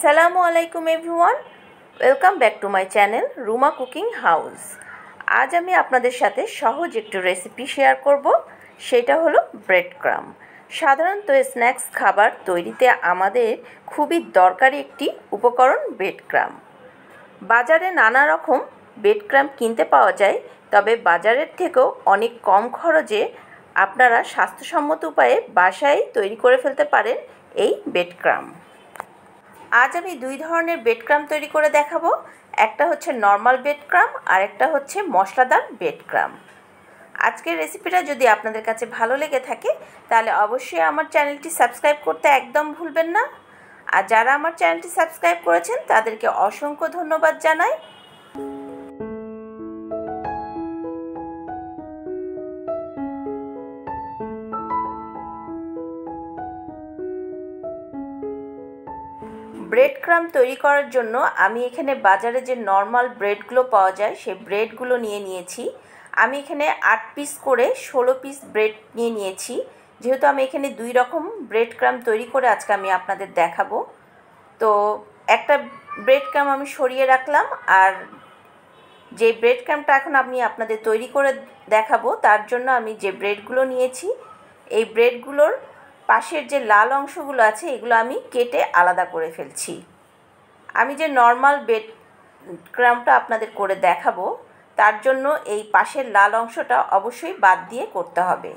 আসসালামু আলাইকুম everyone, welcome back to my channel Ruma cooking house. আজ আমি আপনাদের সাথে সহজ একটু রেসিপি শেয়ার করব, সেটা হলো ব্রেড ক্রাম। সাধারণত স্ন্যাক্স খাবার তৈরিতে আমাদের খুবই দরকারি একটি উপকরণ ব্রেড ক্রাম। বাজারে নানা রকম ব্রেড ক্রাম কিনতে পাওয়া যায়, তবে বাজারের থেকেও অনেক কম খরচে আপনারা স্বাস্থ্যসম্মত উপায়ে বাসায় তৈরি করে ফেলতে পারেন এই ব্রেড ক্রাম। আজ আমি দুই ধরনের ব্রেড ক্রাম তৈরি করে দেখাবো। একটা হচ্ছে নর্মাল ব্রেড ক্রাম আর একটা হচ্ছে মশলাদার ব্রেড ক্রাম। আজকের রেসিপিটা যদি আপনাদের কাছে ভালো লেগে থাকে তাহলে অবশ্যই আমার চ্যানেলটি সাবস্ক্রাইব করতে একদম ভুলবেন না। আর যারা আমার চ্যানেলটি সাবস্ক্রাইব করেছেন তাদেরকে অসংখ্য ধন্যবাদ জানাই। ব্রেড ক্রাম তৈরি করার জন্য আমি এখানে বাজারে যে নর্মাল ব্রেডগুলো পাওয়া যায় সেই ব্রেডগুলো নিয়েছি। আমি এখানে 8 পিস করে 16 পিস ব্রেড নিয়েছি। যেহেতু আমি এখানে দুই রকম ব্রেড ক্রাম তৈরি করে আজকে আমি আপনাদের দেখাবো, তো একটা ব্রেড ক্রাম আমি সরিয়ে রাখলাম। আর যে ব্রেড ক্রামটা এখন আমি আপনাদের তৈরি করে দেখাবো তার জন্য আমি যে ব্রেডগুলো নিয়েছি, এই ব্রেডগুলোর পাশের যে লাল অংশগুলো আছে এগুলো আমি কেটে আলাদা করে ফেলছি। আমি যে নর্মাল ব্রেড ক্রামটা আপনাদের করে দেখাবো তার জন্য এই পাশের লাল অংশটা অবশ্যই বাদ দিয়ে করতে হবে।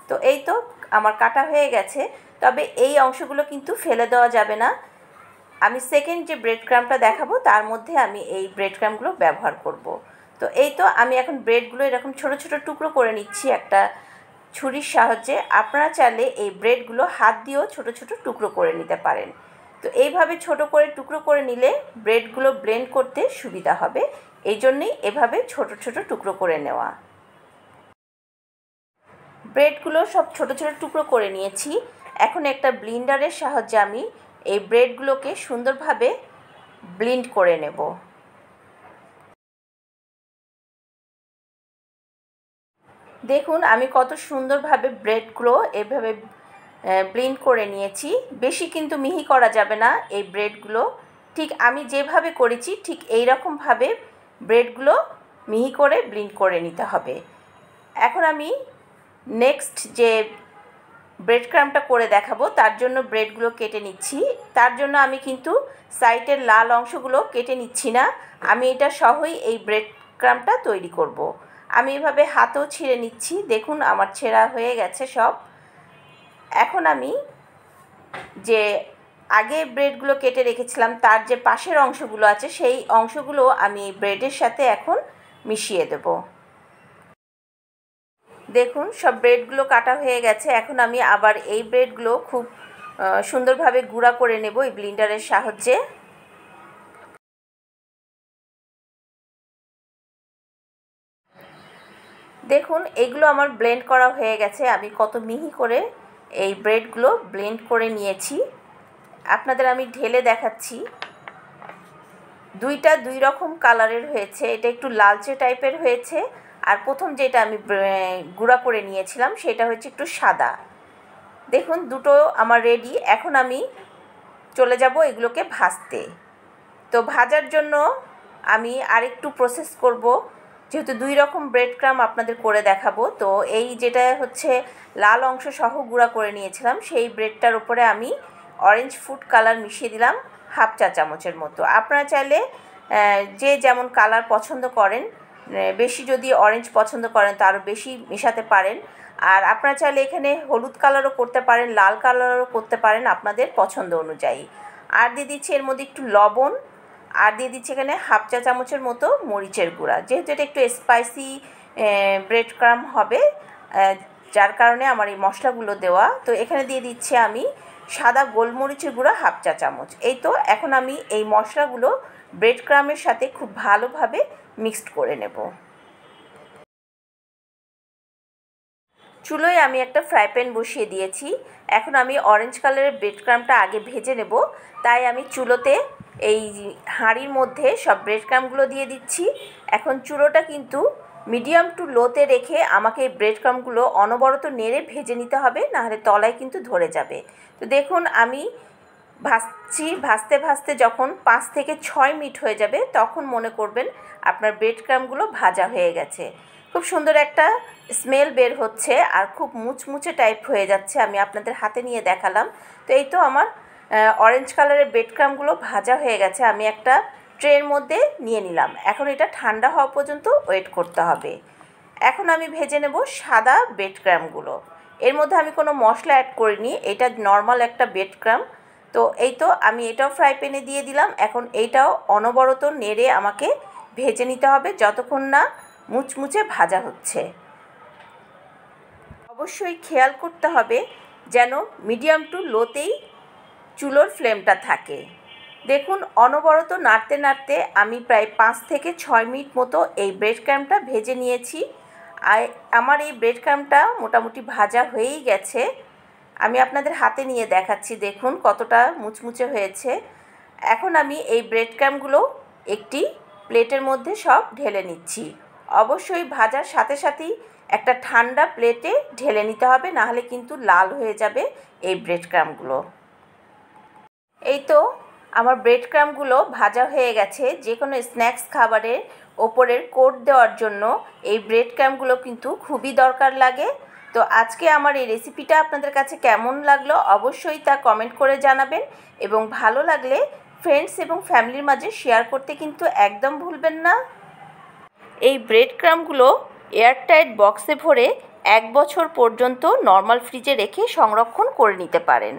তো এই তো আমার কাটা হয়ে গেছে, তবে এই অংশগুলো কিন্তু ফেলে দেওয়া যাবে না। আমি সেকেন্ড যে ব্রেড ক্রামটা দেখাবো তার মধ্যে আমি এই ব্রেড ক্রামগুলো ব্যবহার করব। তো এই তো আমি এখন ব্রেডগুলো এরকম ছোট ছোট টুকরো করে নিচ্ছি একটা ছুরির সাহায্যে। আপনারা চাইলে এই ব্রেডগুলো হাত দিয়েও ছোট ছোট টুকরো করে নিতে পারেন। তো এইভাবে ছোট করে টুকরো করে নিলে ব্রেডগুলো ব্লেন্ড করতে সুবিধা হবে, এই জন্যই এভাবে ছোট ছোট টুকরো করে নেওয়া। ব্রেডগুলো সব ছোট ছোট টুকরো করে নিয়েছি। এখন একটা ব্লেন্ডারের সাহায্যে আমি এই ব্রেডগুলোকে সুন্দরভাবে ব্লেন্ড করে নেব। দেখুন আমি কত সুন্দরভাবে ব্রেডগুলো এভাবে ব্লেন্ড করে নিয়েছি। বেশি কিন্তু মিহি করা যাবে না এই ব্রেডগুলো। ঠিক আমি যেভাবে করেছি ঠিক এই রকমভাবে ব্রেডগুলো মিহি করে ব্লেন্ড করে নিতে হবে। এখন আমি নেক্সট যে ব্রেড ক্রামটা করে দেখাবো তার জন্য ব্রেডগুলো কেটে নিচ্ছি। তার জন্য আমি কিন্তু সাইডের লাল অংশগুলো কেটে নিচ্ছি না, আমি এটা সহই এই ব্রেড ক্রামটা তৈরি করব। আমি এভাবে হাতেও ছিঁড়ে নিচ্ছি। দেখুন আমার ছেঁড়া হয়ে গেছে সব। এখন আমি যে আগে ব্রেডগুলো কেটে রেখেছিলাম তার যে পাশের অংশগুলো আছে সেই অংশগুলো আমি এই ব্রেডের সাথে এখন মিশিয়ে দেব। দেখুন সব ব্রেডগুলো কাটা হয়ে গেছে। এখন আমি আবার এই ব্রেডগুলো খুব সুন্দরভাবে গুঁড়া করে নেব এই ব্লেন্ডারের সাহায্যে। দেখুন এগুলো আমার ব্লেন্ড করা হয়ে গেছে। আমি কত মিহি করে এই ব্রেডগুলো ব্লেন্ড করে নিয়েছি, আপনাদের আমি ঢেলে দেখাচ্ছি। দুইটা দুই রকম কালারের হয়েছে, এটা একটু লালচে টাইপের হয়েছে, আর প্রথম যেটা আমি গুঁড়া করে নিয়েছিলাম সেটা হচ্ছে একটু সাদা। দেখুন দুটো আমার রেডি। এখন আমি চলে যাব এগুলোকে ভাজতে। তো ভাজার জন্য আমি আরেকটু প্রসেস করব, যেহেতু দুই রকম ব্রেড ক্রাম আপনাদের করে দেখাবো। তো এই যেটা হচ্ছে লাল অংশ সহ গুঁড়া করে নিয়েছিলাম সেই ব্রেডটার উপরে আমি অরেঞ্জ ফুড কালার মিশিয়ে দিলাম হাফ চা চামচের মতো। আপনারা চাইলে যে যেমন কালার পছন্দ করেন, বেশি যদি অরেঞ্জ পছন্দ করেন তো আরও বেশি মেশাতে পারেন। আর আপনারা চাইলে এখানে হলুদ কালারও করতে পারেন, লাল কালারও করতে পারেন আপনাদের পছন্দ অনুযায়ী। আর দিয়ে দিচ্ছি এর মধ্যে একটু লবণ, আর দিয়ে দিচ্ছি এখানে হাফ চা চামচের মতো মরিচের গুঁড়া। যেহেতু এটা একটু স্পাইসি ব্রেড ক্রাম হবে যার কারণে আমার এই মশলাগুলো দেওয়া। তো এখানে দিয়ে দিচ্ছি আমি সাদা গোলমরিচের গুঁড়া হাফ চা চামচ। এই তো এখন আমি এই মশলাগুলো ব্রেড ক্রামের সাথে খুব ভালোভাবে মিক্সড করে নেব। চুলোয় আমি একটা ফ্রাই প্যান বসিয়ে দিয়েছি। এখন আমি অরেঞ্জ কালারের ব্রেড ক্রামটা আগে ভেজে নেব, তাই আমি চুলোতে এই হাঁড়ির মধ্যে সব ব্রেড ক্রামগুলো দিয়ে দিচ্ছি। এখন চুলোটা কিন্তু মিডিয়াম টু লোতে রেখে আমাকে এই ব্রেড ক্রামগুলো অনবরত নেড়ে ভেজে নিতে হবে, নাহলে তলায় কিন্তু ধরে যাবে। তো দেখুন আমি ভাজতে ভাজতে যখন 5 থেকে 6 মিনিট হয়ে যাবে তখন মনে করবেন আপনার ব্রেড ক্রাম্বগুলো ভাজা হয়ে গেছে। খুব সুন্দর একটা স্মেল বের হচ্ছে আর খুব মুচমুচে টাইপ হয়ে যাচ্ছে। আমি আপনাদের হাতে নিয়ে দেখালাম। তো এই তো আমার অরেঞ্জ কালারের ব্রেড ক্রাম্বগুলো ভাজা হয়ে গেছে। আমি একটা ট্রের মধ্যে নিয়ে নিলাম। এখন এটা ঠান্ডা হওয়া পর্যন্ত ওয়েট করতে হবে। এখন আমি ভেজে নেব সাদা ব্রেড ক্রাম্বগুলো। এর মধ্যে আমি কোনো মশলা অ্যাড করিনি, এটা নর্মাল একটা ব্রেড ক্রাম্ব। তো এই তো আমি এটাও ফ্রাই প্যানে দিয়ে দিলাম। এখন এইটাও অনবরত নেড়ে আমাকে ভেজে নিতে হবে যতক্ষণ না মুচমুচে ভাজা হচ্ছে। অবশ্যই খেয়াল করতে হবে যেন মিডিয়াম টু লোতেই চুলোর ফ্লেমটা থাকে। দেখুন অনবরত নাড়তে নাড়তে আমি প্রায় 5 থেকে 6 মিনিট মতো এই ব্রেড ক্রাম্বটা ভেজে নিয়েছি। আর আমার এই ব্রেড ক্রাম্বটা মোটামুটি ভাজা হয়েই গেছে। আমি আপনাদের হাতে নিয়ে দেখাচ্ছি, দেখুন কতটা মুচমুচে হয়েছে। এখন আমি এই ব্রেড ক্রাম্বগুলো একটি প্লেটের মধ্যে সব ঢেলে নিচ্ছি। অবশ্যই ভাজার সাথে সাথেই একটা ঠান্ডা প্লেটে ঢেলে নিতে হবে, নাহলে কিন্তু লাল হয়ে যাবে এই ব্রেড ক্রাম্বগুলো। এই তো আমার ব্রেড ক্রাম্বগুলো ভাজা হয়ে গেছে। যে কোনো স্ন্যাক্স খাবারের ওপরের কোট দেওয়ার জন্য এই ব্রেড ক্রাম্বগুলো কিন্তু খুবই দরকার লাগে। তো আজকে আমার এই রেসিপিটা আপনাদের কাছে কেমন লাগলো অবশ্যই তা কমেন্ট করে জানাবেন, এবং ভালো লাগলে ফ্রেন্ডস এবং ফ্যামিলির মাঝে শেয়ার করতে কিন্তু একদম ভুলবেন না। এই ব্রেড ক্রাম্বগুলো এয়ারটাইট বক্সে ভরে 1 বছর পর্যন্ত নর্মাল ফ্রিজে রেখে সংরক্ষণ করে নিতে পারেন।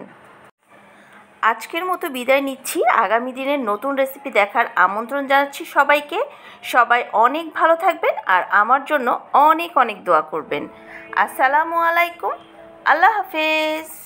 আজকের মতো বিদায় নিচ্ছি। আগামী দিনের নতুন রেসিপি দেখার আমন্ত্রণ জানাচ্ছি সবাইকে। সবাই অনেক ভালো থাকবেন আর আমার জন্য অনেক অনেক দোয়া করবেন। আসসালামু আলাইকুম, আল্লাহ হাফেজ।